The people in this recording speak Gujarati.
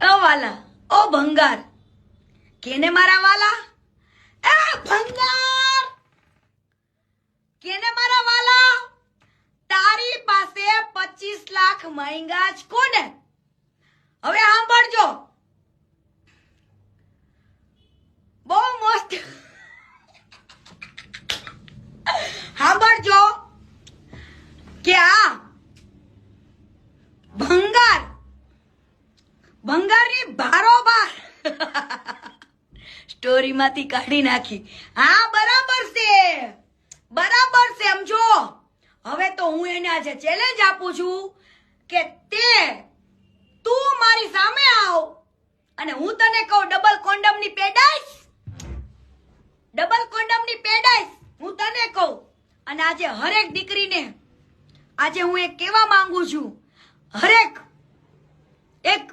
ઓ વાલા, ઓ ભંગાર, કેને મારા વાલા? એ ભંગાર, કેને મારા વાલા? તારી પાસે 25 લાખ માંગ્યા જ કોને? હવે સાંભળજો, બહુ મસ્ત સાંભળજો કે આ ભંગારની બારોબાર સ્ટોરીમાંથી કાઢી નાખી. હા, બરાબર છે, બરાબર છે. સમજો, હવે તો હું એને આજે ચેલેન્જ આપું છું કે તું મારી સામે આવ અને હું તને કહું ડબલ કોન્ડમની પેડાઈશ, ડબલ કોન્ડમની પેડાઈશ હું તને કહું. અને આજે હરેક દીકરીને આજે હું એક કહેવા માંગુ છું, હરેક એક